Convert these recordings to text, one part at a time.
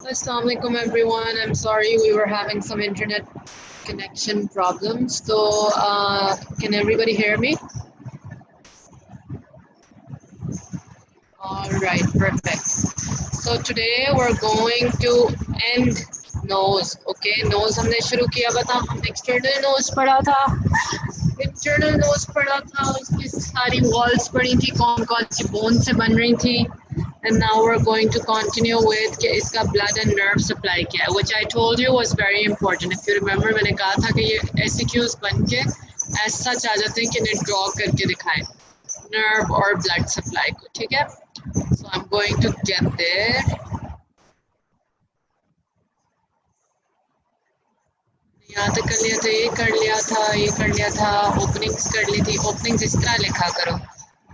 Assalamualaikum everyone. I'm sorry we were having some internet connection problems. So, can everybody hear me? All right, perfect. So today we're going to end nose. Okay, nose हमने शुरू किया बता हमने external knows पढ़ा था internal knows पढ़ा था उसकी सारी वॉल्स पढ़ी थी कौन कौन सी बोन से बन रही थी and now we're going to continue with कि इसका blood and nerve supply क्या है which I told you was very important. If you remember मैंने कहा था कि ये SEQs बन के as such आ जाते हैं कि इन्हें draw करके दिखाएं nerve और blood supply को ठीक है. So I'm going to get there. यहाँ तक कर लिया था ये कर लिया था ये कर लिया था ओपनिंग्स कर ली थी ओपनिंग्स इस तरह लिखा करो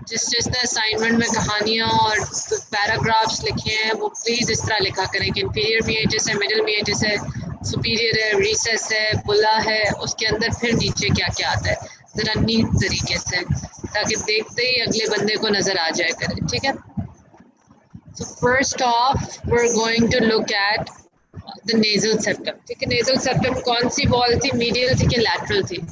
जिस जिसने असाइनमेंट में कहानियाँ और पैराग्राफ्स लिखे हैं वो प्लीज़ इस तरह लिखा करें कि इंफीरियर मीएटिस है मिडिल मीएटिस है सुपीरियर है रिसेस है बुला है उसके अंदर फिर नीचे क्या क्या आता है ज़रा नीट तरीके से ताकि देखते ही अगले बंदे को नज़र आ जाए करें ठीक है. So first off we're going to look at the nasal septum. ठीक है nasal septum कौन सी वॉल थी मीडियल थी कि लैटरल थी.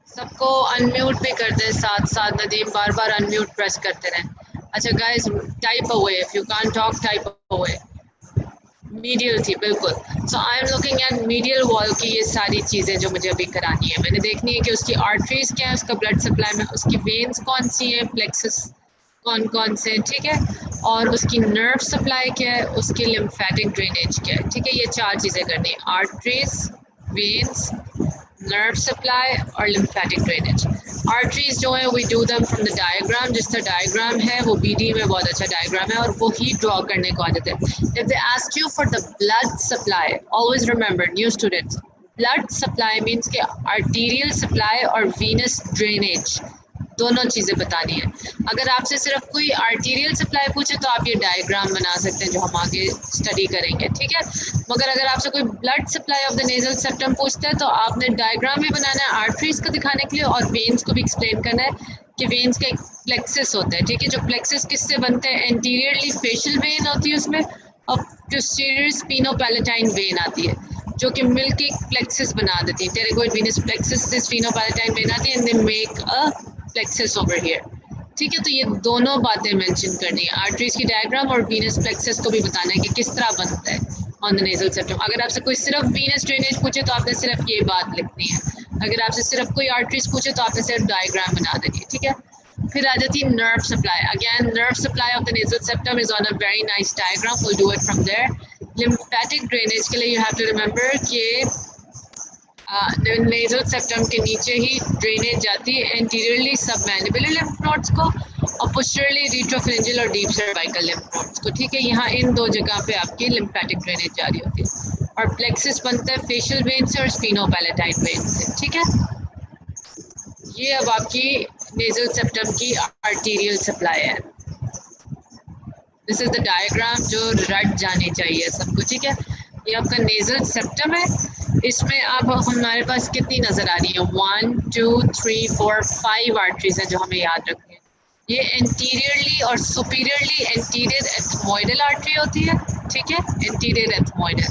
सबको अनम्यूट भी कर दे साथ साथ नदीम बार बार अनम्यूट प्रेस करते रहें. अच्छा guys type away if you can't talk type away. Medial थी बिल्कुल. So I am looking at medial wall की ये सारी चीज़ें जो मुझे अभी करानी है मैंने देखनी है कि उसकी आर्टरीज क्या है उसका ब्लड सप्लाई में उसकी वेन्स कौन सी हैं प्लेक्सस कौन कौन से ठीक है और उसकी नर्व सप्लाई क्या है उसकी लिम्फेटिक ड्रेनेज क्या है ठीक है. ये चार चीज़ें करनी है आर्टरीज वेन्स नर्व सप्लाई और लिम्फेटिक ड्रेनेज. आर्टरीज जो है we do them from the diagram जिस तरह डायग्राम है वो बीडी में बहुत अच्छा डायग्राम है और वो ही ड्रॉ करने को आ जाते हैं. If they ask you for the blood supply always remember new students blood supply means के आर्टीरियल सप्लाई और वीनस ड्रेनेज दोनों चीज़ें बतानी है. अगर आपसे सिर्फ कोई आर्टीरियल सप्लाई पूछे तो आप ये डायग्राम बना सकते हैं जो हम आगे स्टडी करेंगे ठीक है. मगर अगर आपसे कोई blood supply of the nasal septum पूछता है तो आपने डायग्राम भी बनाना है आर्टरीज को दिखाने के लिए और वेन्स को भी एक्सप्लेन करना है कि वेन्स का एक प्लेक्सिस होता है ठीक है. जो प्लेक्सिस किससे बनते हैं एंटीरियरली फेशियल वेन होती है उसमें और पोस्टीरियर स्पिनोपैलेटाइन वेन आती है जो कि मिलके एक प्लेक्सिस बना देती है. टेरेगोइड वेनस प्लेक्सिस से स्पिनोपैलेटाइन वेन आती है and they make a plexus over here ठीक है. तो ये दोनों बातें मेंशन करनी है आर्टरीज की डायग्राम और वीनस प्लेक्सिस को भी बताना है कि किस तरह बनता है ऑन द नेजल सेप्टम. अगर आपसे कोई सिर्फ वीनस ड्रेनेज पूछे तो आपने सिर्फ ये बात लिखनी है. अगर आपसे सिर्फ कोई आर्टरीज पूछे तो आपने सिर्फ डायग्राम बना देनी है ठीक है. फिर आ जाती है nerve supply. Again nerve supply of the nasal septum is on a very nice diagram will do it from there. Lymphatic drainage के लिए यू हैव टू रिमेंबर कि नेजल सेप्टम के नीचे ही ड्रेनेज जाती है एंटीरियरली सबमैंडिबुलर लिम्फ नोड्स को और posteriorly रेट्रोफेरेंजियल और डीप सर्वाइकल लिम्फ नोड्स को ठीक है. यहाँ इन दो जगह पे आपकी लिम्फेटिक ड्रेनेज जारी होती है और प्लेक्सिस बनता है फेशियल वेन से और स्पिनोपैलेटाइन वेन से ठीक है. ये अब आपकी नेजल सेप्टम की आर्टीरियल सप्लाई है. दिस इज द डायग्राम जो रट जानी चाहिए सबको ठीक है. ये आपका नेजल सेप्टम है. इसमें अब हमारे पास कितनी नज़र आ रही है 1 2 3 4 5 आर्टरीज हैं जो हमें याद रखनी है. ये एंटीरियरली और सुपीरियरली एंटीरियर एथमोइडल आर्टरी होती है ठीक है एंटीरियर एथमोइडल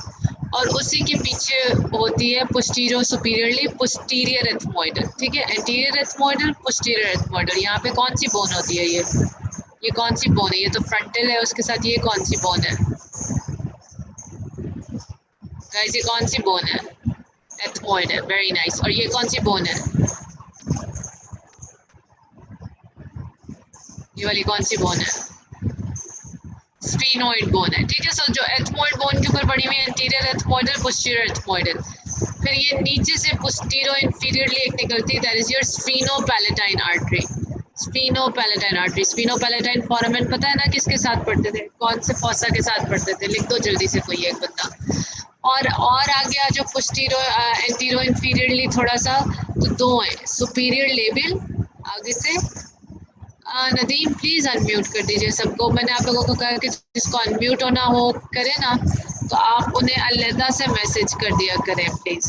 और उसी के पीछे होती है पोस्टीरियर सुपीरियरली पोस्टीरियर एथमोइडल ठीक है. Anterior ethmoidal posterior ethmoidal. यहाँ पे कौन सी बोन होती है ये कौन सी बोन है. ये तो फ्रंटल है उसके साथ ये कौन सी बोन है गाइस ये कौन सी बोन है एथमोइड है. Very nice. और ये कौन सी बोन है ये वाली कौन सी बोन है स्फीनोइड बोन है ठीक है. सो जो एथमोइड बोन के ऊपर बनी हुई है एंटीरियर एथमोइडल पोस्टीरियर एथमोइडल. फिर ये नीचे से पोस्टीरो इंफीरियरली एक निकलती है that is your sphenopalatine artery. Sphenopalatine artery sphenopalatine foramen पता है ना किसके साथ पढ़ते थे कौन से फॉसा के साथ पढ़ते थे. लिख दो जल्दी से कोई एक बंदा. और आ गया जो पोस्टीरो एंटीरो इंफीरियरली थोड़ा सा तो दो हैं सुपीरियर लेबल आगे से. नदीम प्लीज़ अनम्यूट कर दीजिए सबको. मैंने आप लोगों को कहा कि जिसको अनम्यूट होना हो करे ना तो आप उन्हें अलहदा से मैसेज कर दिया करें प्लीज़.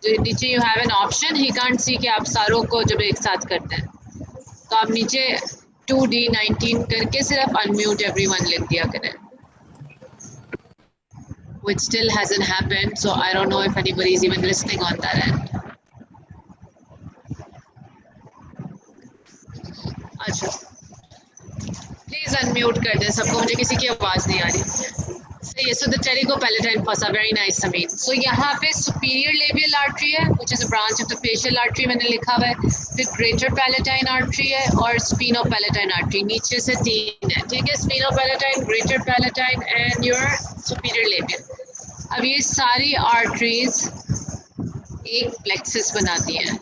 जो नीचे you have an option he can't see कि आप सारों को जब एक साथ करते हैं तो आप नीचे 2D19 करके सिर्फ अनम्यूट एवरीवन लिख दिया करें. which still hasn't happened. So I don't know if anybody is even listening on that end. अच्छा, प्लीज अनम्यूट कर दें सबको, मुझे किसी की आवाज़ नहीं आ रही। सही है। So the pterygopalatine fossa, very nice Sameen. So यहाँ पे सुपीरियर लेबियल आर्टरी है which is a branch of the facial artery, मैंने लिखा हुआ है। फिर ग्रेटर पैलेटाइन आर्टरी है और स्पिनोपैलेटाइन आर्टरी, नीचे से 3 है, ठीक है। Sphenopalatine, greater palatine and your superior labial. अब ये सारी आर्टरीज एक प्लेक्सिस बनाती हैं।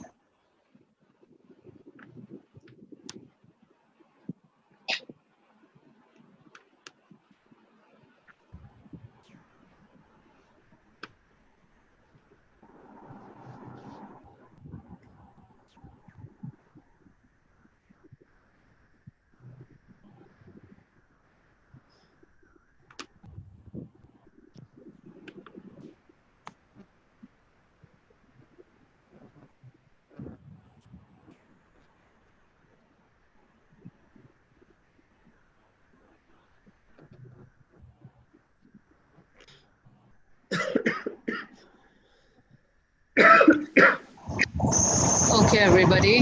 ओके एवरीबॉडी,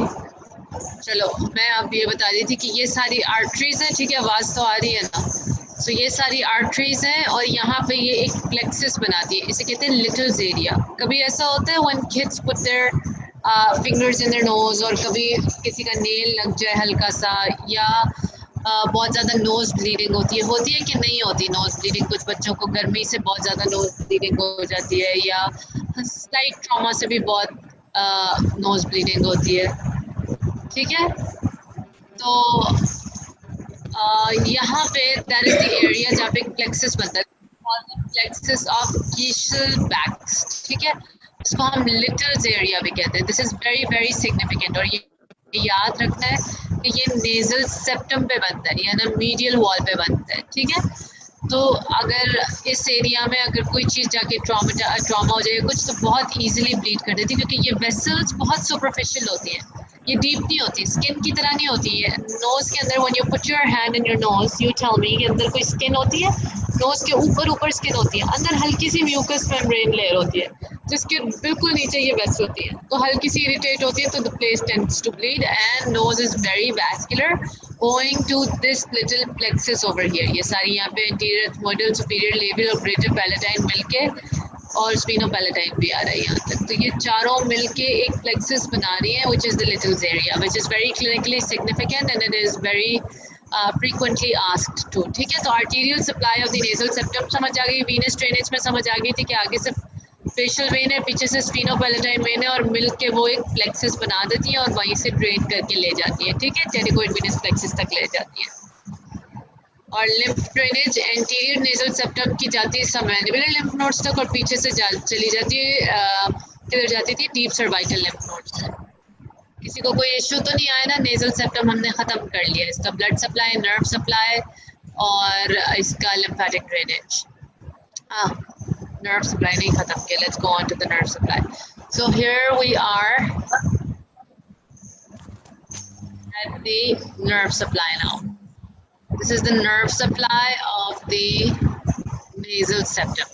चलो मैं अब ये बता रही थी कि ये सारी आर्टरीज हैं, ठीक है। आवाज़ तो आ रही है ना? सो ये सारी आर्टरीज हैं और यहाँ पे ये एक प्लेक्सिस बनाती है, इसे कहते हैं लिटिल्स एरिया। कभी ऐसा होता है when kids put their fingers in their nose, और कभी किसी का नेल लग जाए हल्का सा, या बहुत ज़्यादा नोज़ ब्लीडिंग होती है कि नहीं होती नोज़ ब्लीडिंग? कुछ बच्चों को गर्मी से बहुत ज़्यादा नोज़ ब्लीडिंग हो जाती है, या स्लाइट ट्रॉमा से भी बहुत नोज़ ब्लीडिंग होती है, ठीक है। तो यहाँ पे दैट इज द एरिया जहाँ पे प्लेक्सस बनता है, प्लेक्सस ऑफ कीशल बैक्स, ठीक है। इसको हम लिटिल्स एरिया भी कहते हैं। This is very very significant, और ये याद रखना है कि ये नेजल सेप्टम पे बनता है, यानी मीडियल वॉल पे बनता है, ठीक है। तो अगर इस एरिया में अगर कोई चीज़ जाके ट्रॉमा हो जाए कुछ, तो बहुत इजीली ब्लीड कर देती है, क्योंकि ये वेसल्स बहुत सुपरफिशियल होती हैं, ये डीप नहीं होती, स्किन की तरह नहीं होती है। नोज़ के अंदर when you put your hand in your nose, you tell me के अंदर कोई स्किन होती है? नोज़ के ऊपर स्किन होती है, अंदर हल्की सी म्यूकस मेम्ब्रेन लेयर होती है, जिसके बिल्कुल नीचे ये वेस होती है। तो हल्की सी इरिटेट होती है तो the place tends to bleed, and nose is very vascular owing to this little plexus over here। ये सारी यहाँ पे इंटीरियर एथमोइडल, सुपीरियर लेबियल और ग्रेटर पैलेटाइन मिलके, और स्पिनोपैलेटाइन भी आ रहा है यहाँ तक। तो ये चारों मिलके एक प्लेक्सस बना रही है which is the littles area, which is very clinically significant and it is very frequently asked too, ठीक है। तो arterial supply of the nasal septum समझ आ गई, venous drainage में समझ आ गई थी कि आगे से फेशियल वेन है, पीछे से स्पिनोपैलेटाइन वेन है, और मिल के वो एक प्लेक्सस बना देती है और वहीं से ड्रेन करके ले जाती है, ठीक है। टेरिकोइड वेनस प्लेक्सस तक ले जाती है। और lymph drainage anterior nasal septum की जाती है सबमैंडिबुलर लिम्फ नोड्स तक, और पीछे से चली जाती है किधर जाती थी? Deep cervical lymph nodes. किसी को कोई इशू तो नहीं आया ना? नेजल सेप्टम हमने ख़त्म कर लिया, इसका ब्लड सप्लाई, नर्व सप्लाई और इसका lymphatic drainage. nerve supply nahi khatam kiya, let's go on to the nerve supply. So here we are at the nerve supply now. This is the nerve supply of the nasal septum.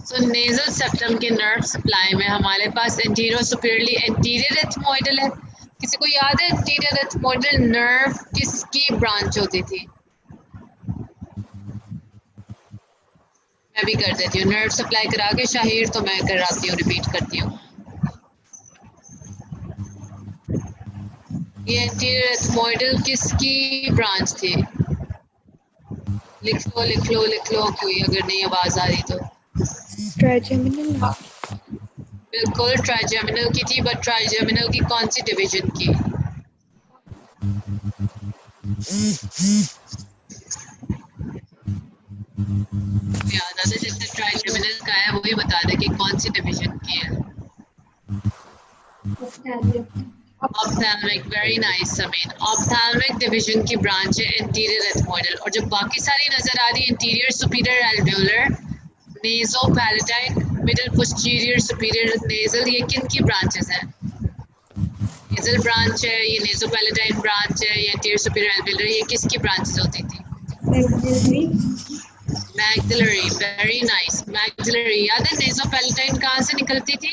So nasal septum के nerve supply में हमारे पास anterior superiorly anterior ethmoidal है। किसी को याद है anterior ethmoidal nerve किसकी branch होती थी? मैं भी कर देती हूँ, नर्व सप्लाई करा के शाहिर तो मैं कराती हूँ, रिपीट करती हूँ। ये एंटीरियर एथमोइडल किसकी ब्रांच थी? लिख लो कोई, अगर नहीं आवाज आ रही तो। ट्राइजेमिनल। बिल्कुल ट्राइजेमिनल की थी, बट ट्राइजेमिनल की कौन सी डिवीजन की? याद आता जिसने ट्राइजेमिनल का है वही बता दे कि कौन सी डिवीजन की है। Ophthalmic, very nice Sameen. Ophthalmic division की ब्रांच है एंटीरियर एथमोइडल, और जो बाकी सारी नजर आ रही है interior superior alveolar, nasopalatine, middle posterior superior nasal, ये किन की ब्रांचेस हैं? नेजल ब्रांच है, ये नेज़ोपैलेटाइन ब्रांच है, ये एंटीरियर सुपीरियर एल्वेओलर, ये किसकी ब्रांचेस होती थी? Maxillary, very nice. मैक्सिलरी याद है, नेजोपैलेटाइन कहाँ से निकलती थी?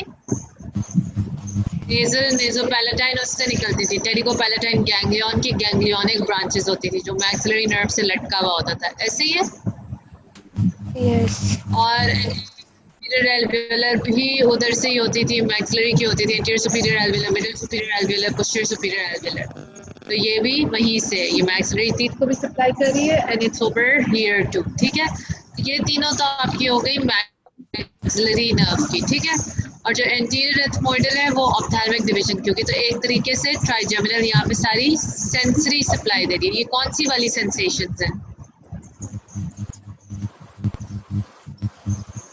नेजोपैलेटाइन उससे निकलती थी। टेरिकोपैलेटाइन गैंग्लियन की गैंग्लियोनिक ब्रांचेस होती थी जो मैक्सिलरी नर्व से लटका हुआ होता था, ऐसे ही है। Yes. और एंटीरियर एल्वियोलर भी उधर से ही होती थी, मैक्सिलरी की होती थी। Anterior superior alveolar, middle superior alveolar, posterior superior alveolar. तो ये भी वहीं से, ये मैक्सिलरी टीथ को भी सप्लाई कर रही है and it's over here too, ठीक है। ये तीनों तो आपकी हो गई मैक्सिलरी नर्व की, ठीक है। और जो एंटीरियर एथमोइडल है वो ऑप्थेल्मिक डिवीजन की होगी। तो एक तरीके से ट्राइजेमिनल यहाँ पे सारी सेंसरी सप्लाई दे रही है। ये कौन सी वाली सेंसेशंस है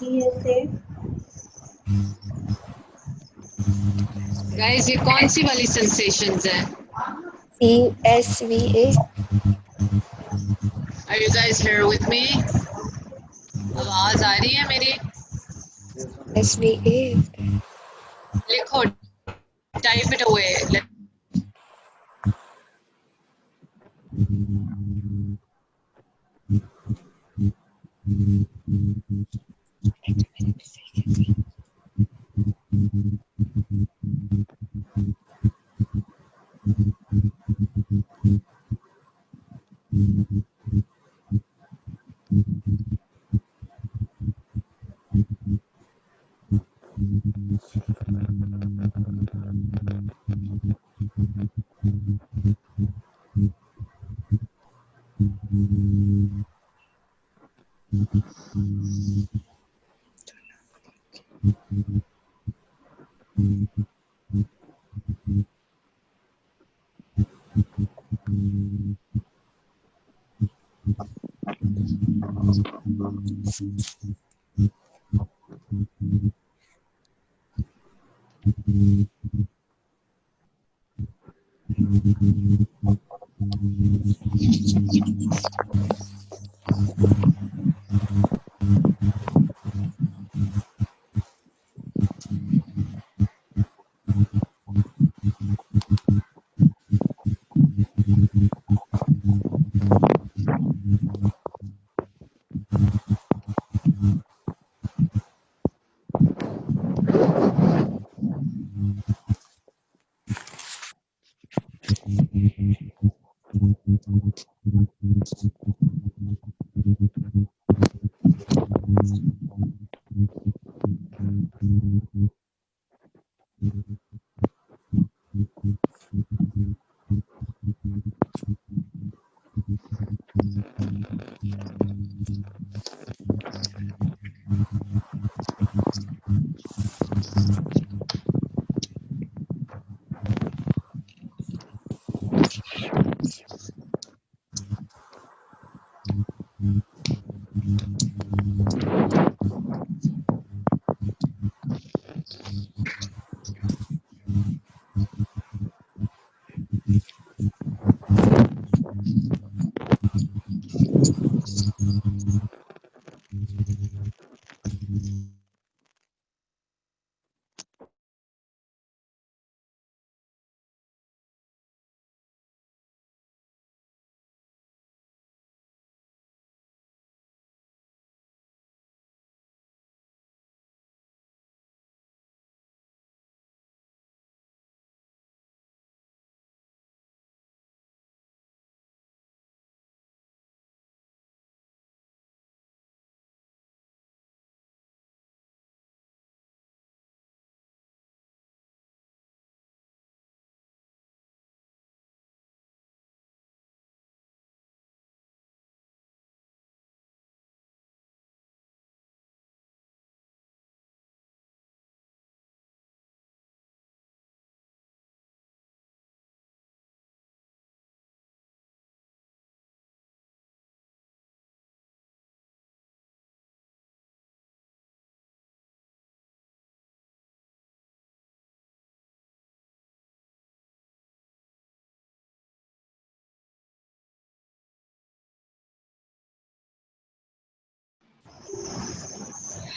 CSA. गाइस? ये कौन सी वाली सेंसेशंस है? CSVA. Are you guys here with me? आवाज आ रही है मेरी? SVA. लिखो, type it away.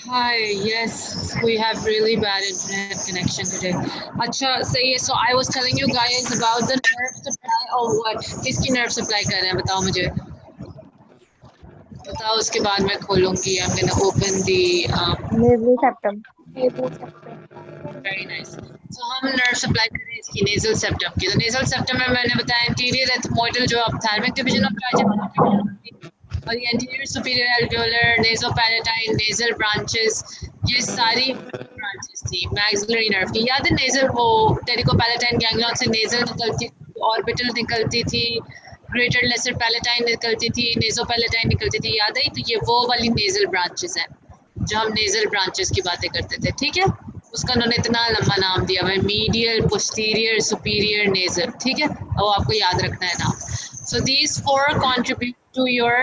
Hi, yes, we have really bad internet connection today. अच्छा सही है. So I was telling you guys about the nerve supply or what? किसकी nerve supply कर रहे हैं बताओ मुझे. बताओ, उसके बाद मैं खोलूंगी। I'm gonna open the nasal septum. Very nice. So हम नर्व सप्लाई कर रहे हैं इसकी नेजल सेप्टम की। तो नेजल सेप्टम में मैंने बताया एंटीरियर एथमोइडल जो ऑप्थेल्मिक डिवीजन ऑफ ट्राइजेमिनल, और ये anterior superior alveolar, nasopalatine, nasal branches, ये सारी ब्रांचेस थी मैक्सिलरी नर्व की। याद है नेजल, वो टेरिकोपैलेटाइन गैंग्लियन से नेजल निकलती, ऑर्बिटल निकलती थी, ग्रेटर लेसर पैलेटाइन निकलती थी, नेजोपैलेटाइन निकलती थी, याद है? तो ये वो वाली नेजल ब्रांचेस हैं जो हम नेजल ब्रांचेस की बातें करते थे, ठीक है? उसका उन्होंने इतना लंबा नाम दिया हुआ है, मीडियल, पोस्टीरियर, सुपीरियर, नेजल, ठीक है? और आपको याद रखना है नाम। So these four contribute to your.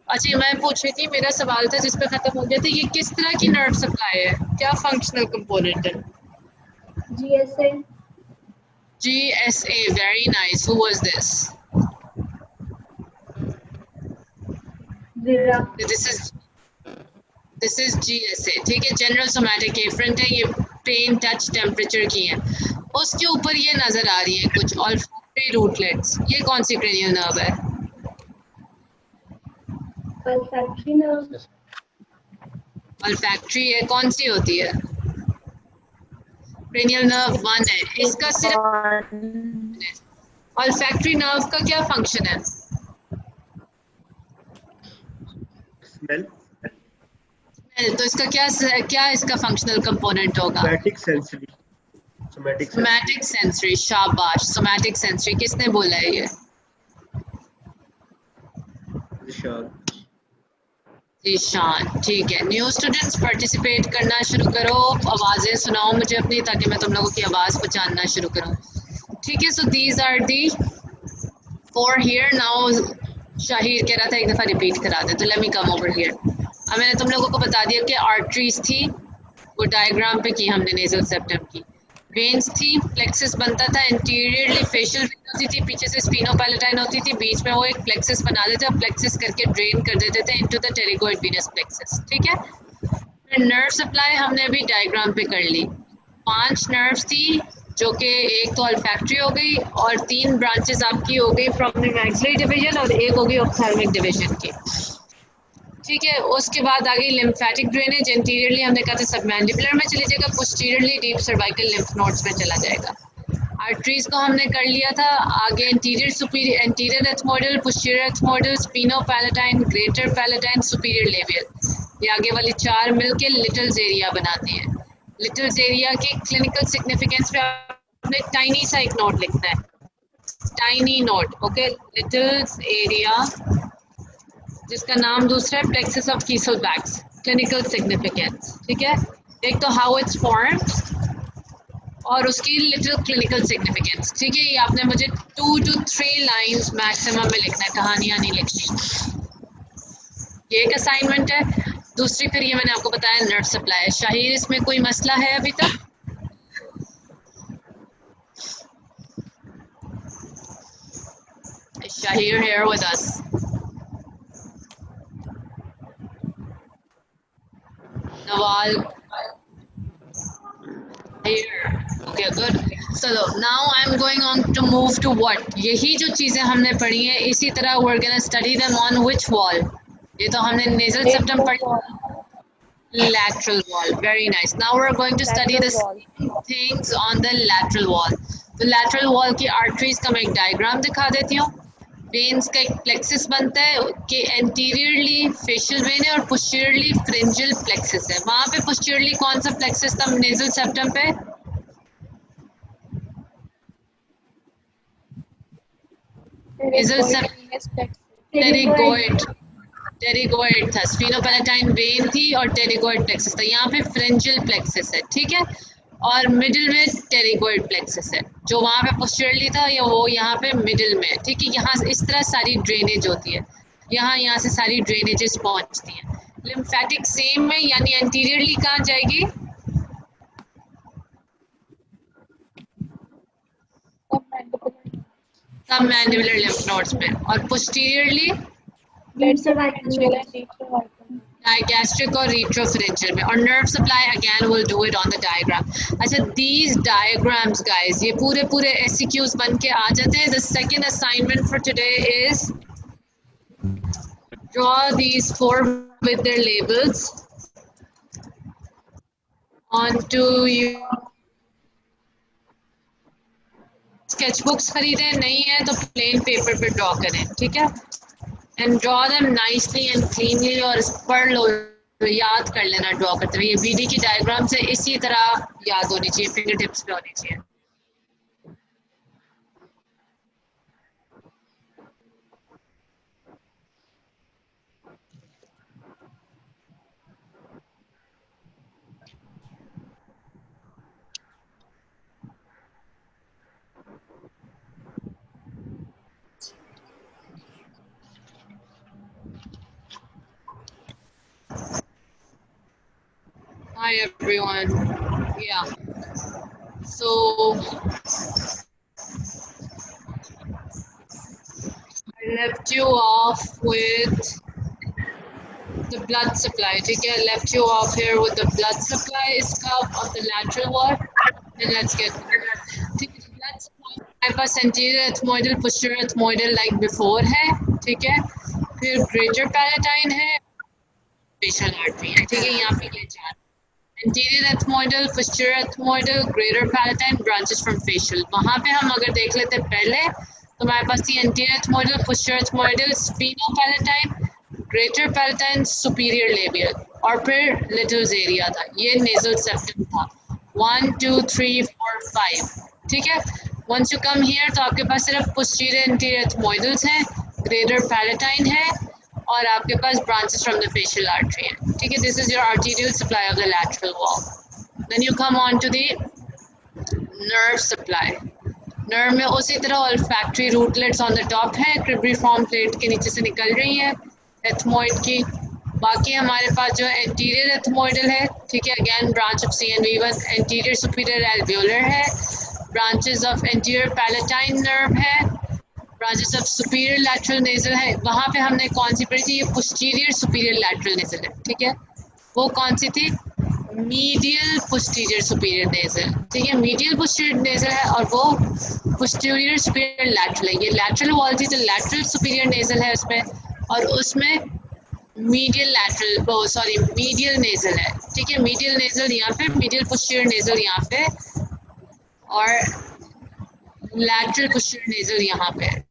अच्छा, मैं पूछ रही थी, मेरा सवाल था जिस पे खत्म हो गया था, ये किस तरह की नर्व सप्लाई है, क्या फंक्शनल कंपोनेंट है? GSA. GSA, very nice. Who was this? Zira. This is GSA, ठीक है? जनरल सोमैटिक एफरेंट है, ये पेन, टच, टेम्परेचर की है। उसके ऊपर ये नजर आ रही है कुछ ऑल्फैक्टरी रूटलेट्स, ये कौन सी क्रेनियल नर्व है? Olfactory nerve. ऑल्फैक्टरी है, कौन सी होती है? क्रेनियल नर्व 1 है, इसका सिर्फ ऑल्फैक्टरी नर्व का क्या फंक्शन है? स्मेल। तो इसका क्या इसका फंक्शनल कंपोनेंट होगा? Somatic sensory. सोमैटिक सेंसरी, शाबाश। सोमैटिक सेंसरी किसने बोला है ये? ईशान, ठीक है। न्यू स्टूडेंट्स पार्टिसिपेट करना शुरू करो, आवाज़ें सुनाओ मुझे अपनी, ताकि मैं तुम लोगों की आवाज़ पहचानना शुरू करूँ, ठीक है? So these are the four here. Now Shahir कह रहा था एक दफ़ा रिपीट करा दे, तो let me come over here. अब मैंने तुम लोगों को बता दिया कि आर्टरीज थी, वो डायग्राम पे की हमने नेजल सेप्टम की। वेन्स थी, प्लेक्सस बनता था, इंटीरियरली फेशियल वेन होती थी, पीछे से स्फीनोपैलेटाइन होती थी, बीच में वो एक प्लेक्सस बना देते और प्लेक्सस करके ड्रेन कर देते थे into the pterygoid Venus plexus, ठीक है? फिर नर्व सप्लाई हमने अभी डायग्राम पे कर ली। 5 नर्व्स थी, जो कि एक तो ऑल्फैक्टरी हो गई और 3 ब्रांचेस आपकी हो गई फ्रॉम द मैक्सिलरी डिवीजन और एक हो गई ऑप्थेल्मिक डिवीजन की, ठीक है? उसके बाद आ गई लिम्फेटिक ड्रेनेज। इंटीरियरली हमने कहा था सबमैंडिबुलर में चली जाएगा, posteriorly deep cervical lymph nodes में चला जाएगा। आर्टरीज को हमने कर लिया था। आगे interior superior, anterior ethmoidal, posterior ethmoidal, sphenopalatine, greater palatine, superior labial, ये आगे वाली 4 मिलके लिटिल्स एरिया बनाती हैं। लिटिल्स एरिया की क्लिनिकल सिग्निफिकेंस पे आपने टाइनी सा एक नोट लिखना है, tiny note, okay? Little's area, जिसका नाम दूसरा है plexus of Kiesselbach's, clinical significance, ठीक है? एक तो हाउ इट्स फॉर्म्ड और उसकी लिटिल क्लिनिकल सिग्निफिकेंस, ठीक है? ये आपने मुझे 2 to 3 लाइंस मैक्सिमम में लिखना है, कहानियाँ नहीं लिखनी। ये एक असाइनमेंट है। दूसरी फिर ये मैंने आपको बताया नर्व सप्लाई। शाहिर, इसमें कोई मसला है अभी तक? Shahir here with us. Nawal here. Okay, good. So now I'm going on to move to what? यही जो चीजें हमने पढ़ी हैं, इसी तरह we're gonna study them on which wall? ये तो हमने nasal septum पढ़ी, lateral wall. Very nice. Now we're going to study the same things on the lateral wall. तो lateral wall की arteries का मैं एक diagram दिखा देती हूँ। वेन्स का एक प्लेक्सस बनता है कि एंटीरियरली फेशियल वेन है और पोस्टीरियरली फ्रिंजियल प्लेक्सस है। वहाँ पे पोस्टीरियरली कौन सा प्लेक्सस था नेजल सेप्टम पे? नेजल सेप्टम टेरिगोइड था, स्फीनोपैलेटाइन वेन थी और टेरिगोइड प्लेक्सस था। यहाँ पे फ्रिंजियल प्लेक्सस है, ठीक है? और मिडिल में टेरिगोइड प्लेक्सस है, जो वहाँ पे पोस्टीरियरली था या वो यहाँ पे मिडिल में, ठीक है? यहाँ इस तरह सारी ड्रेनेज होती है, यहाँ से सारी ड्रेनेजेस पहुँचती हैं। लिम्फेटिक सेम है, यानी एंटीरियरली कहाँ जाएगी? सबमैंडिबुलर लिम्फ नोड्स पे, और पोस्टीरियरली डायगैस्ट्रिक और रेट्रोफरेंजियल में। और nerve supply again will do it on the diagram. अच्छा, दीज डायग्राम्स गाइस, ये पूरे एससीक्यूज बन के आ जाते हैं। The second assignment for today is Draw these 4 with their labels onto you. स्केचबुक्स खरीदें, नहीं है तो प्लेन पेपर पे ड्रॉ करें, ठीक है। And draw them nicely and cleanly, और पढ़ लो, याद कर लेना ड्रॉ करते हुए। ये बीडी की डायग्राम से इसी तरह याद होनी चाहिए, फिंगर टिप्स पे होनी चाहिए। Hi everyone. Yeah. So I left you off with the blood supply. ठीक है, left you off here with the blood supply इसका of the lateral wall. Then let's get ठीक है, blood supply हमारे पास anterior ethmoidal, posterior ethmoidal like before है, ठीक है। फिर greater palatine है, facial artery है, ठीक है। यहाँ पे ये चार anterior ethmoidal, posterior ethmoidal, greater palatine, branches from facial। वहाँ पे हम अगर देख लेते पहले तो हमारे पास थी anterior ethmoidal, posterior ethmoidal, sphenopalatine, greater palatine, superior labial, और फिर little's area था, ये nasal septum था। 1 2 3 4 5, ठीक है। Once you come here तो आपके पास सिर्फ posterior anterior ethmoidals हैं, greater palatine है, और आपके पास branches from the facial artery है, ठीक है। This is your arterial supply of the lateral wall. Then you come on to the nerve supply. Nerve में उसी तरह olfactory rootlets on the top है, cribriform plate के नीचे से निकल रही है ethmoid की। बाकी हमारे पास जो anterior ethmoidal है, ठीक है, again branch of CNV1, anterior superior alveolar है, branches of anterior palatine nerve है, branches of superior lateral nasal है। वहाँ पे हमने कौन सी पढ़ी थी, ये posterior superior lateral nasal है, ठीक है। वो कौन सी थी, medial posterior superior nasal, ठीक है। medial posterior nasal है और वो posterior superior lateral है। ये lateral wall थी तो lateral superior nasal है उसमें, और उसमें medial lateral, sorry medial nasal है, ठीक है। medial nasal यहाँ पे, medial posterior nasal यहाँ पे, और lateral posterior nasal यहाँ पे है।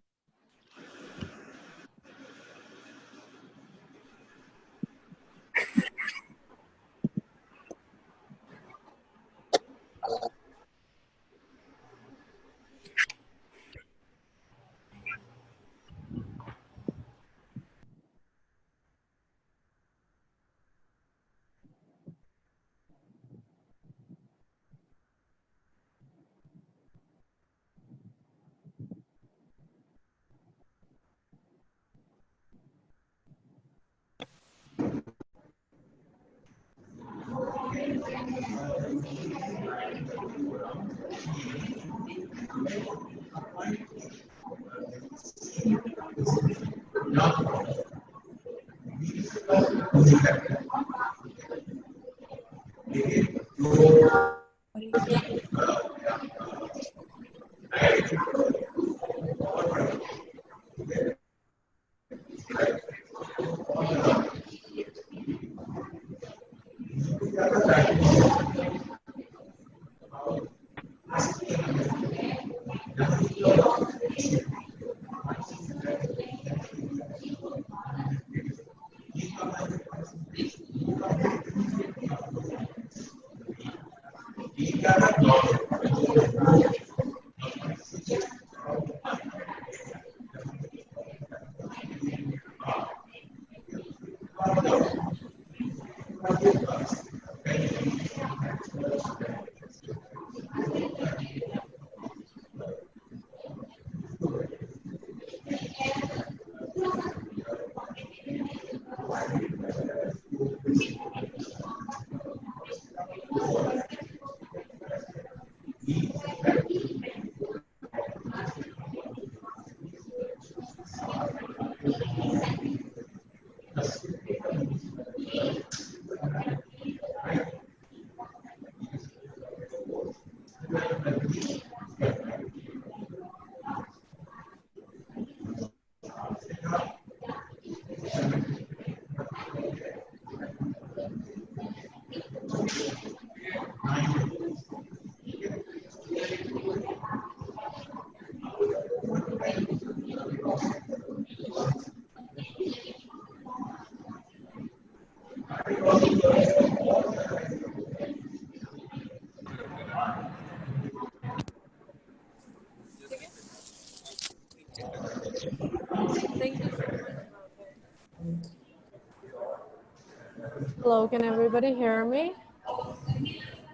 Hello, can everybody hear me?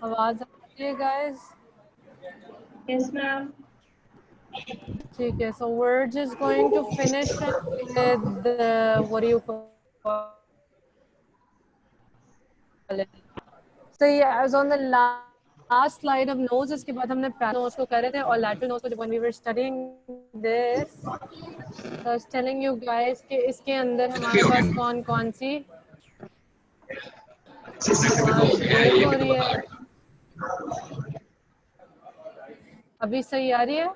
आवाज आ रही है guys? Yes, ma'am. ठीक है, so we're just going to finish it with the, what do you call it? So yeah, I was on the last slide of nose. इसके बाद हमने parallel nose को कर रहे थे और lateral nose को जब when we were studying this, so I was telling you guys कि इसके अंदर हमारे पास कौन कौन सी आवाज ब्रेक हो रही है. अभी सही आ रही है?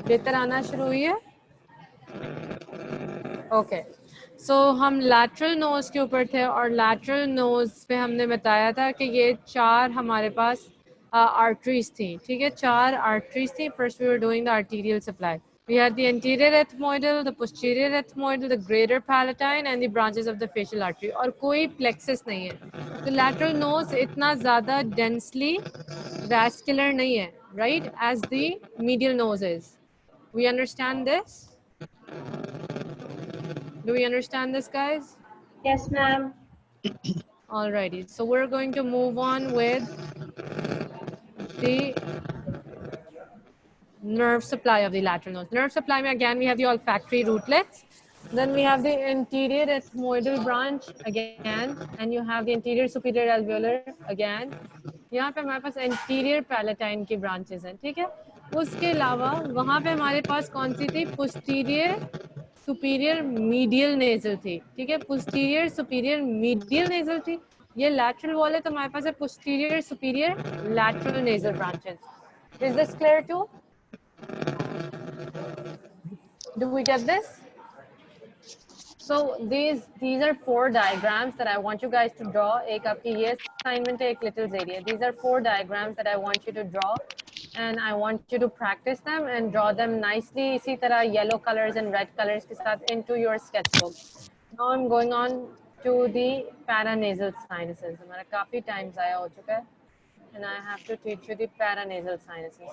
बेहतर आना शुरू हुई है? ओके, सो हम लैटरल नोज के ऊपर थे और लैटरल नोज पे हमने बताया था कि ये 4 हमारे पास आर्टरीज थी. ठीक है, 4 आर्टरीज थी. First we were doing the arterial supply. We had the anterior ethmoidal, the posterior ethmoidal, the greater palatine and the branches of the facial artery. और कोई plexus नहीं है. तो lateral nose इतना ज़्यादा densely vascular नहीं है, right? As the medial nose is. We understand this? Do we understand this, guys? Yes, ma'am. Alrighty, so we're going to move on with the nerve supply of the lateral nose. Nerve supply, again, we have the olfactory rootlets. Then we have the anterior ethmoidal branch again, and you have the anterior superior alveolar again. यहाँ पे हमारे पास anterior palatine की branches हैं, ठीक है? उसके अलावा वहाँ पे हमारे पास कौन सी थी? Posterior superior medial nasal थी, ठीक है? Posterior superior medial nasal थी. ये lateral wall है तो हमारे पास है posterior superior lateral nasal branches. Is this clear too? Do we get this? So these are 4 diagrams that I want you guys to draw. एक आपकी ये assignment है, एक littles area. These are 4 diagrams that I want you to draw, and I want you to practice them and draw them nicely. इसी तरह yellow colors and red colors के साथ into your sketchbook. Now I'm going on to the paranasal sinuses. हमारा काफी time ज़ाया हो चुका है, and I have to teach you the paranasal sinuses.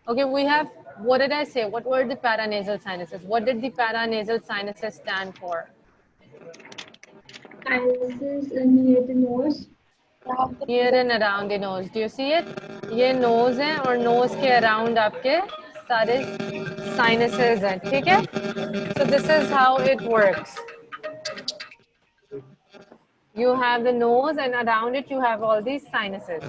Okay, we have, what did I say? What were the paranasal sinuses? What did the paranasal sinuses stand for? Sinuses near the nose. Here and around the nose. Do you see it? ये nose है और nose के around आपके सारे sinuses हैं, ठीक है? So this is how it works. You have the nose and around it you have all these sinuses.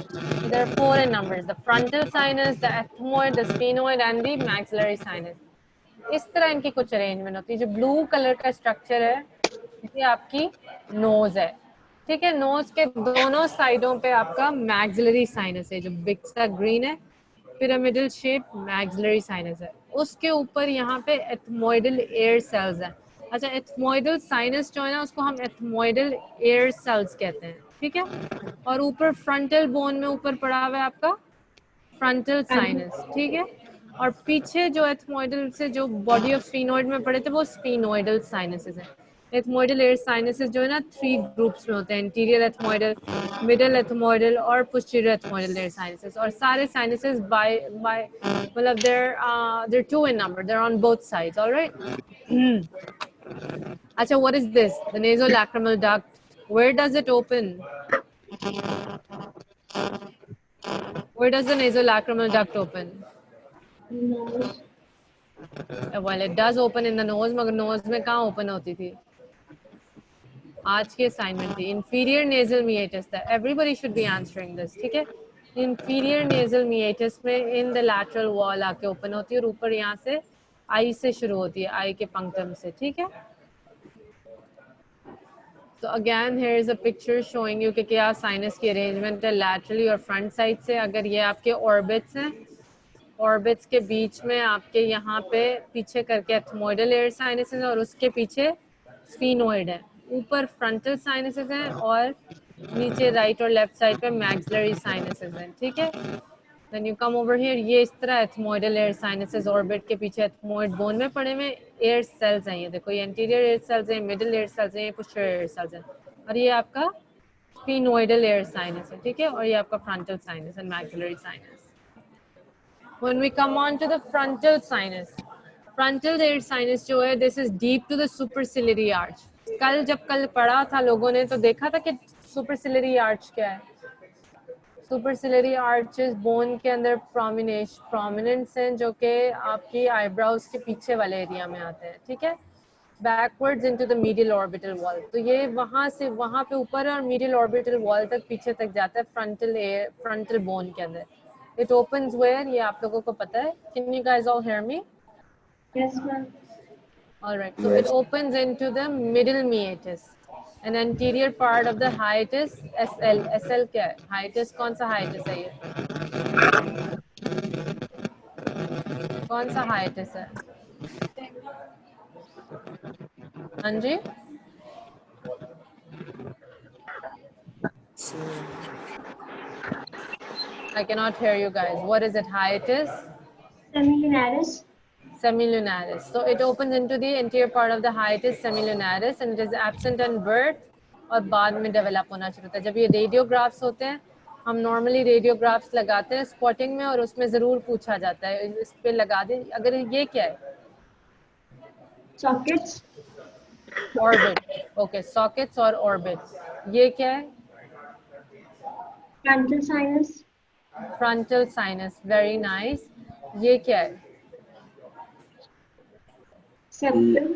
There are 4 in numbers: the frontal sinus, the ethmoid, the sphenoid and the maxillary sinus. इस तरह इनकी कुछ arrangement होती है. जो blue colour का structure है ये आपकी नोज है, ठीक है? नोज के दोनों साइडों पे आपका मैक्सिलरी साइनस है जो बिग सा ग्रीन है, पिरामिडल शेप मैक्सिलरी साइनस है. उसके ऊपर यहाँ पे एथमोइडल एयर सेल्स हैं. अच्छा, एथमोइडल साइनस जो है ना उसको हम एथमोइडल एयर सेल्स कहते हैं, ठीक है? और ऊपर फ्रंटल बोन में ऊपर पड़ा हुआ है आपका फ्रंटल साइनस, ठीक है? और पीछे जो एथमोइडल से जो बॉडी ऑफ स्फीनोइड में पड़े थे वो स्फीनोइडल साइनसेस हैं. एथमोइडल एयर साइनसेस जो है ना 3 ग्रुप्स में होते हैं: इंटीरियर एथमोइडल, मिडल एथमोइडल और पोस्टीरियर एथमोइडल एयर साइनसेस. और सारे साइनसेस बाय मतलब they're 2 in number, they're on both sides. All right. अच्छा, what is this? The nasolacrimal duct. Where does it open? Where does the nasolacrimal duct open? Nose. Well, it does open in the nose, मगर nose में कहाँ open होती थी? आज की assignment थी inferior nasal meatus था. Everybody should be answering this, ठीक है? Inferior nasal meatus में in the lateral wall आके open होती है और ऊपर यहाँ से eye से शुरू होती है, eye के punctum से, ठीक है? So again, here is a picture showing you कि क्या sinus की arrangement है laterally और front side से. अगर ये आपके orbits हैं, ऑर्बिट्स के बीच में आपके यहाँ पे पीछे करके एथमोइडल एयर साइनसेस और उसके पीछे स्फीनोइड है. ऊपर फ्रंटल साइनसेस हैं और नीचे राइट और लेफ्ट साइड पे मैक्सिलरी साइनसेस हैं, ठीक है? Then you come over here. ये इस तरह एथमोइडल एयर साइनसेस ऑर्बिट के पीछे एथमोइड बोन में पड़े हुए एयर सेल्स हैं. ये देखो, ये एंटीरियर एयर सेल्स हैं, मिडिल एयर सेल्स हैं, ये पोस्टीरियर एयर सेल्स हैं और ये आपका स्फीनोइडल एयर साइनस है, ठीक है? और ये आपका frontal sinus and maxillary sinus. When we come on to the frontal sinus, frontal air sinus जो है this is deep to the superciliary arch. कल पढ़ा था लोगों ने तो देखा था कि सुपरसिलरी आर्च क्या है। सुपरसिलरी आर्चेस बोन के अंदर प्रोमिनेंट्स हैं जो कि आपकी आईब्राउज के पीछे वाले एरिया में आते हैं, ठीक है। Backwards into the medial orbital wall, तो ये वहां से वहां पे ऊपर और मीडियल ऑर्बिटल वॉल तक पीछे तक जाता है फ्रंटल बोन के अंदर। इट ओपन्स वेयर, ये आप लोगों को पता है। Can you guys all hear me? Yes, ma'am. All right, so it opens into the middle meatus, an anterior part of the hiatus SL। SL क्या है? hiatus कौन सा hiatus है ये? कौन सा hiatus है? हाँ जी? I cannot hear you guys. What is it? Hiatus? Semilunaris. Semilunaris. So it opens into the anterior part of the hiatus semilunaris and it is absent on birth और बाद में डेवलप होना शुरू होता है। जब ये रेडियोग्राफ्स होते हैं, हम नॉर्मली रेडियोग्राफ्स लगाते हैं स्पॉटिंग में और उसमें ज़रूर पूछा जाता है इस पे लगा दें। अगर ये क्या है? Sockets. ऑर्बिट। ओके, सॉकेट्स और ऑर्बिट्स। ये क्या है? Frontal sinus. Frontal sinus. Very nice. ये क्या है? Septum.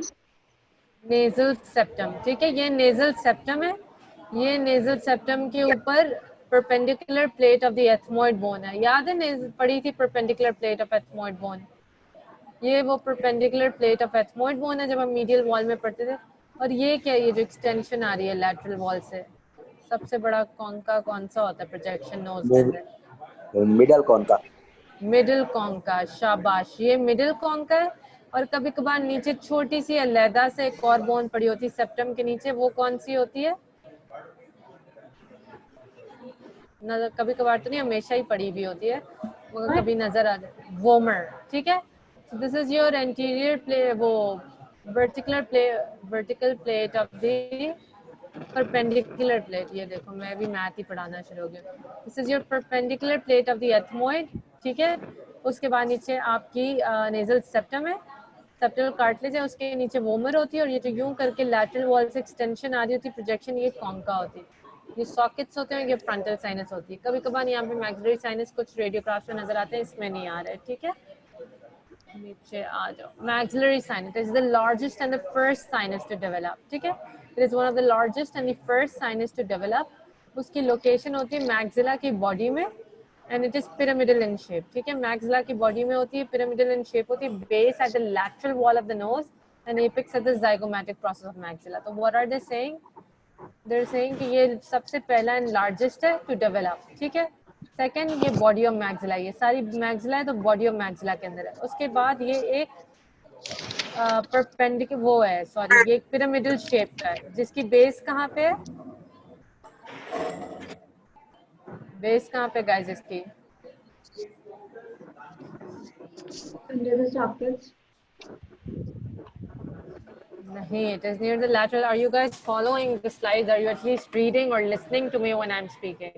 Nasal septum. ठीक है, ये नेजल सेप्टम है। ये नेजल सेप्टम के ऊपर perpendicular plate of the ethmoid bone है। याद है पढ़ी थी perpendicular plate of ethmoid bone? ये वो perpendicular plate of ethmoid bone है जब हम मीडियल वॉल में पढ़ते थे। और ये क्या है? ये जो एक्सटेंशन आ रही है लैटरल वॉल से, सबसे बड़ा कॉन्का कौन सा होता है प्रोजेक्शन नोज के अंदर? Middle concha. Middle concha. शाबाश, ये मिडिल कॉन्का है। और कभी कभार नीचे छोटी सी अलहदा से एक और बोन पड़ी होती है सेप्टम के नीचे, वो कौन सी होती है? नजर कभी कभार तो नहीं, हमेशा ही पड़ी भी होती है, वो कभी नजर आ जाए। वोमर। ठीक है, this is your anterior plate, वो vertical plate of the perpendicular plate. ये देखो मैं भी मैथ ही पढ़ाना शुरू हो गया। This is your perpendicular plate of the ethmoid. ठीक है, उसके बाद नीचे आपकी नेजल सेप्टम है, सेप्टल कार्टिलेज है, उसके नीचे वोमर होती है और ये जो यूं करके लैटरल वॉल से एक्सटेंशन आ रही होती है प्रोजेक्शन, ये कॉन्का होती है। ये सॉकेट्स होते हैं, ये फ्रंटल साइनस होती है। कभी कभार यहाँ पे मैक्सिलरी साइनस कुछ रेडियोग्राफ्स में नजर आते हैं, इसमें नहीं आ रहे। ठीक है, नीचे आ जाओ। Maxillary sinus is the largest and the first sinus to develop. ठीक है, it is one of the largest and the first sinus to develop. उसकी लोकेशन होती है मैक्सिला की बॉडी में and it is pyramidal in shape. ठीक है, maxilla की बॉडी में होती है, पिरामिडल इन शेप होती है, base at the lateral wall of the nose and apex at the zygomatic process of maxilla. तो what are they saying? They're saying कि ये सबसे पहला एंड लार्जेस्ट है टू डेवलप। ठीक है, सेकंड ये बॉडी ऑफ मैक्सिला, ये सारी मैक्सिला है तो बॉडी ऑफ मैक्सिला के अंदर है। उसके बाद ये एक परपेंडिकुलर वो है, सॉरी, ये एक पिरामिडल शेप का है जिसकी बेस कहाँ पे है? बेस कहाँ पे गाइस इसकी? Under the sockets. नहीं, it is near the lateral. Are you guys following the slides? Are you at least reading or listening to me when I'm speaking?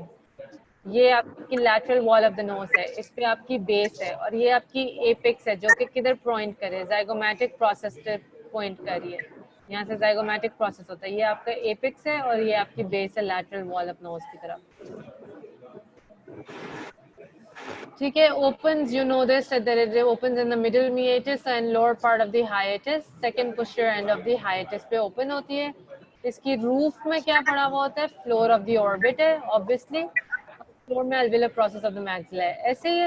ये आपकी lateral wall of the nose है, इस पे आपकी base है और ये आपकी apex है जो कि किधर point कर रही है? zygomatic process पे point कर रही है। यहाँ से zygomatic process होता है। ये आपका apex है और ये आपकी base है lateral wall of nose की तरफ। ठीक है, opens, you know this, that it opens in the middle meatus and lower part of the hiatus, second posterior end of the hiatus पे open होती है। इसकी रूफ में क्या पड़ा हुआ होता है? फ्लोर ऑफ द ऑर्बिट है ऑब्वियसली, फ्लोर में alveolar process of the maxilla है। ऐसे ही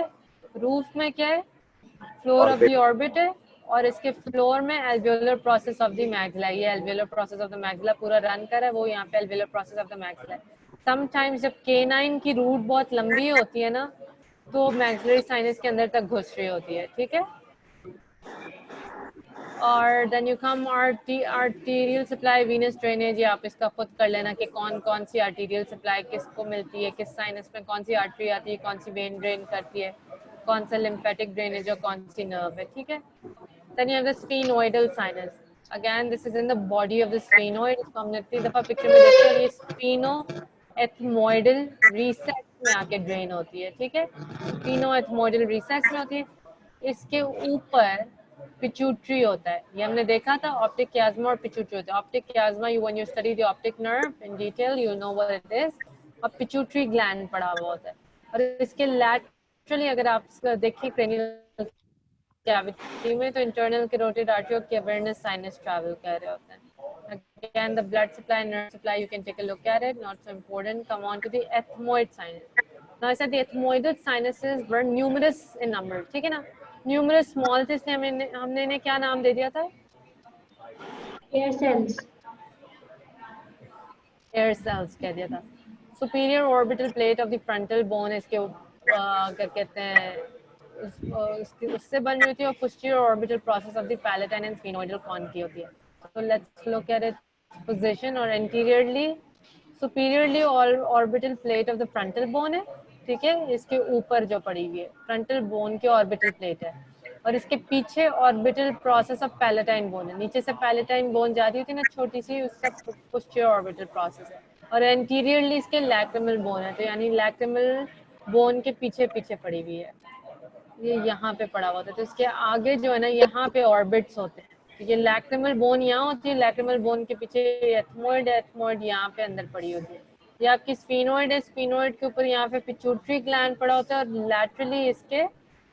रूफ में क्या है? फ्लोर ऑफ द ऑर्बिट है और इसके फ्लोर में alveolar process of the maxilla. ये alveolar process of the maxilla पूरा रन कर रहा है, वो यहाँ पे alveolar process of the maxilla है। समटाइम्स जब केनाइन की रूट बहुत लंबी होती है ना, तो मैक्सिलरी साइनस के अंदर तक घुस रही होती है। ठीक है, और then you come arterial supply, venous drainage. ये आप इसका खुद कर लेना कि कौन कौन सी आर्टीरियल सप्लाई किसको मिलती है, किस साइनस में कौन सी आर्टरी आती है, कौन सी वेन ड्रेन करती है, कौन सा लिम्फेटिक ड्रेनेज और कौन सी नर्व है। ठीक है, then you have the sphenoidal sinus. Again this is in the body of the sphenoid. इसको हमने इतनी दफा पिक्चर में देखा है। ये स्फेनो एथमोइडल रिसेस में आके ड्रेन होती है। ठीक है, स्फेनो एथमोइडल रिसेस में होती है। इसके ऊपर पिट्यूटरी होता है, ये हमने देखा था, ऑप्टिक कियाज्मा और पिट्यूटरी होता है। Optic chiasma, you when you study the optic nerve in detail you know what it is, और पिट्यूटरी ग्लैंड पड़ा हुआ होता है। और इसके लैटरली अगर आप देखिए क्रेनियल कैविटी में, तो इंटरनल कैरोटिड आर्टरी और कैवर्नस साइनस ट्रैवल कर रहे होते हैं। Again, the blood supply, nerve supply, you can take a look at it. Not so important. Come on to the ethmoid sinus. Now I said the ethmoidal sinuses were numerous in number. ठीक है ना? Numerous small थे, इसलिए हमने इन्हें क्या नाम दे दिया था? Air cells. Air cells कह दिया था। Superior orbital plate of the frontal bone इसके क्या कहते हैं, उससे बन रही थी, और posterior orbital process of the palatine and sphenoidal con की होती है। So let's look at its position, और anteriorly superiorly orbital plate of the frontal bone है, ठीक है, इसके ऊपर जो पड़ी हुई है frontal bone की orbital plate है, और इसके पीछे orbital process of palatine bone है। नीचे से palatine bone जा रही थी ना छोटी सी, उसका posterior orbital process है, और anteriorly इसके lacrimal bone है, तो यानी lacrimal bone के पीछे पीछे पड़ी हुई है, ये यहाँ पे पड़ा हुआ था। तो इसके आगे जो है ना, यहाँ पे ऑर्बिट्स होते हैं, तो ये लैक्रिमल बोन यहाँ होती है, लैक्रिमल बोन के पीछे एथमोइड, एथमोइड यहाँ पे अंदर पड़ी होती है। ये आपकी स्फीनोइड है, स्फीनोइड के ऊपर यहाँ पे पिट्यूटरी ग्लैंड पड़ा होता है, और लैटरली इसके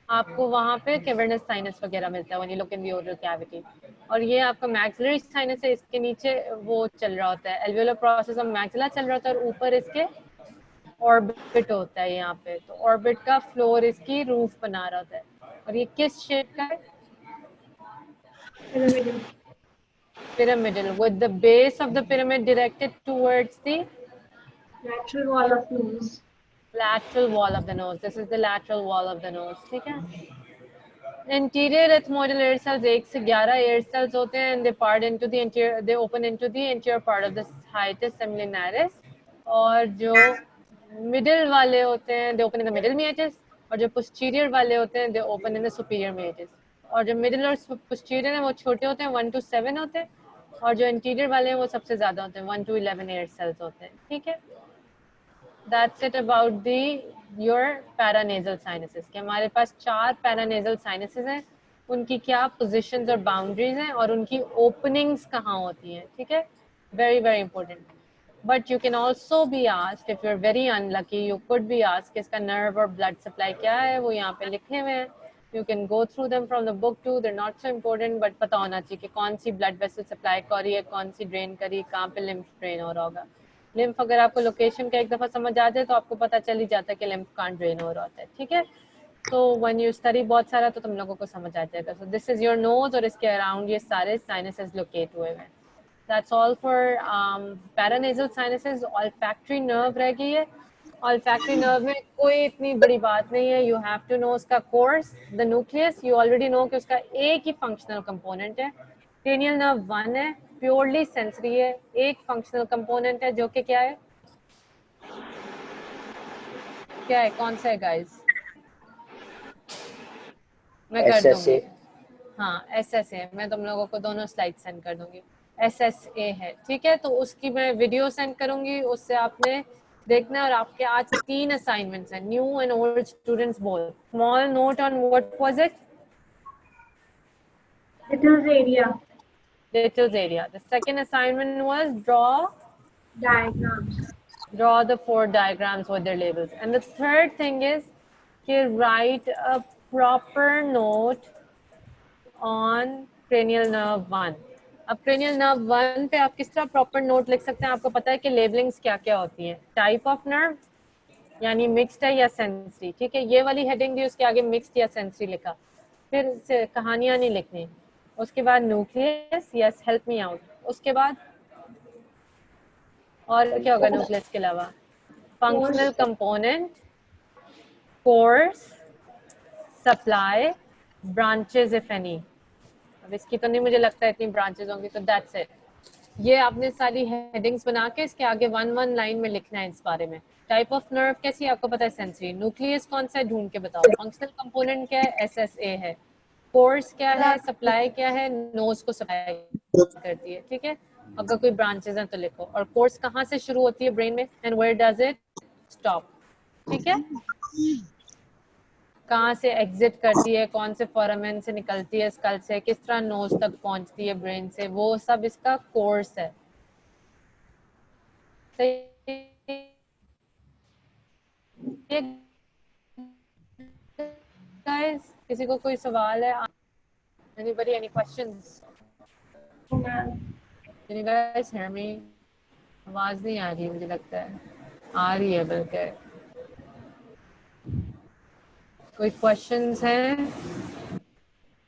आपको वहाँ पे कैवर्नस साइनस वगैरह मिलता है when you look in the oral cavity. और ये आपका मैक्सिलरी साइनस है, इसके नीचे वो चल रहा होता है, एल्वियोलर प्रोसेस ऑफ मैक्सिला चल रहा होता है, और ऊपर इसके ऑर्बिट होता है यहाँ पे। तो ऑर्बिट का फ्लोर इसकी रूफ बना रहा होता है, और ये किस शेप का है? Pyramidal. Pyramidal, with the base of the pyramid directed towards the Lateral wall of nose. lateral wall of the nose. This is the lateral wall of the nose, ठीक है। Anterior ethmoidal air cells 1 से 11 air cells होते हैं, and they part into the anterior, they open into the anterior part of the hiatus seminaris, और जो middle वाले होते हैं they open in the middle meatus, और जो posterior वाले होते हैं they open in the superior meatus, और जो middle और posterior हैं वो छोटे होते हैं 1 to 7 होते हैं, और जो anterior वाले हैं वो सबसे ज़्यादा होते हैं 1 to 11 air cells होते हैं, ठीक है। That's it about the your paranasal sinuses, कि हमारे पास 4 paranasal sinuses हैं, उनकी क्या positions और boundaries हैं, और उनकी openings कहाँ होती हैं, ठीक है। Very very important. But you can also be asked, if you're very unlucky, you could be asked कि इसका nerve और blood supply क्या है, वो यहाँ पे लिखे हुए हैं। You can go through them from the book too. They're not so important, but पता होना चाहिए कि कौन सी blood vessel supply कर रही है, कौन सी drain कर रही है, कहाँ पे lymph drain हो रहा होगा। लिम्फ अगर आपको लोकेशन का एक दफा समझ आ जाए तो आपको पता चल ही जाता है कि लिम्फ कहाँ ड्रेन हो रहा होता है, ठीक है। तो व्हेन यू स्टडी बहुत सारा तो तुम लोगों को समझ आ जाएगा। So this is your nose, और इसके अराउंड ये सारे साइनसेस लोकेट हुए हैं। That's all for paranasal sinuses. Olfactory nerve रह गई है। ऑल्फैक्टरी नर्व में कोई इतनी बड़ी बात नहीं है, यू हैव टू नो उसका course, the nucleus, you already know कि उसका एक ही फंक्शनल कंपोनेंट है। क्रेनियल नर्व 1 है, प्योरली सेंसरी है, एक फंक्शनल कंपोनेंट है जो कि क्या है, क्या है, कौन सा है गाइस? मैं कर दूंगी, हाँ SSA, मैं तुम लोगों को दोनों स्लाइड सेंड कर दूंगी। SSA है, ठीक है। तो उसकी मैं वीडियो सेंड करूंगी, उससे आपने देखना है। और आपके आज 3 असाइनमेंट्स हैं, new and old students both. Small note on what was it? Little's area. Little's area. The second assignment was Diagrams. draw the 4 diagrams with their labels. And the third thing is to write a proper note on cranial nerve 1. अब cranial nerve 1 पे आप किस तरह proper note लिख सकते हैं? आपको पता है कि labelings क्या क्या होती हैं। Type of nerve यानी mixed है या sensory, ठीक है। ये वाली heading दी, उसके आगे mixed या sensory लिखा। फिर से कहानियाँ नहीं लिखनी। उसके बाद nucleus, yes help me out. उसके बाद और क्या होगा न्यूक्लियस के अलावा? Functional component, course, supply, branches if any. अब इसकी तो नहीं मुझे लगता है इतनी ब्रांचेस होंगी, तो दैट्स इट। ये आपने सारी हेडिंग्स बना के इसके आगे 1-1 लाइन में लिखना है इस बारे में। टाइप ऑफ नर्व कैसी है आपको पता है, सेंसरी। न्यूक्लियस कौन सा है ढूंढ के बताओ। फंक्शनल कंपोनेंट क्या है, SSA है। कोर्स क्या है, सप्लाई क्या है, नोज को सप्लाई करती है, ठीक है। अगर कोई ब्रांचेस हैं तो लिखो। और कोर्स कहाँ से शुरू होती है ब्रेन में, and where does it stop, ठीक है। कहाँ से एग्जिट करती है, कौन से फोरामेन से निकलती है स्कल से, किस तरह नोज तक पहुंचती है ब्रेन से, वो सब इसका कोर्स है। गाइस, किसी को कोई सवाल है? Anybody any questions? No, ma'am. Can you guys hear me? आवाज नहीं आ रही, मुझे लगता है आ रही है बल्कि। कोई questions हैं?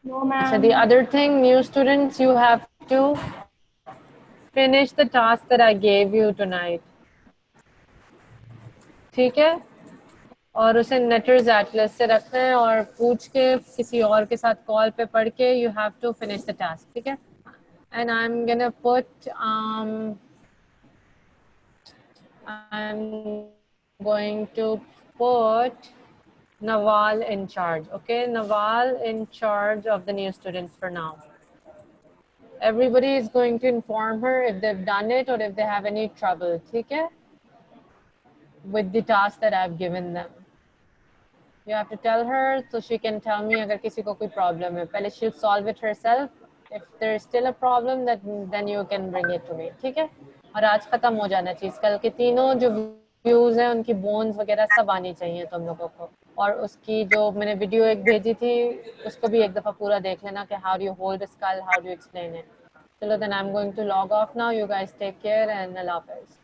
No, So the ma'am. other thing, new students, you have to finish the task that I gave you tonight. ठीक है? और उसे नेटर्स एटलस से रखना है और पूछ के किसी और के साथ कॉल पे पढ़ के you have to finish the task. ठीक है? And I'm gonna put I'm going to put Nawal in charge. Okay, Nawal in charge of the new students for now. Everybody is going to inform her if they've done it or if they have any trouble. ठीक है? With the task that I've given them. You have to tell her so she can tell me अगर किसी को कोई problem है. पहले she'll solve it herself. If there's still a problem, then you can bring it to me. ठीक है? और आज खत्म हो जाना चाहिए। कल के तीनों जो व्यूज हैं उनकी बोन्स वगैरह सब आनी चाहिए तुम लोगों को। और उसकी जो मैंने वीडियो एक भेजी थी उसको भी एक दफ़ा पूरा देख लेना कि how do you hold the skull, how do you explain it. चलो, then I'm going to log off now. You guys take care and Allah Hafiz.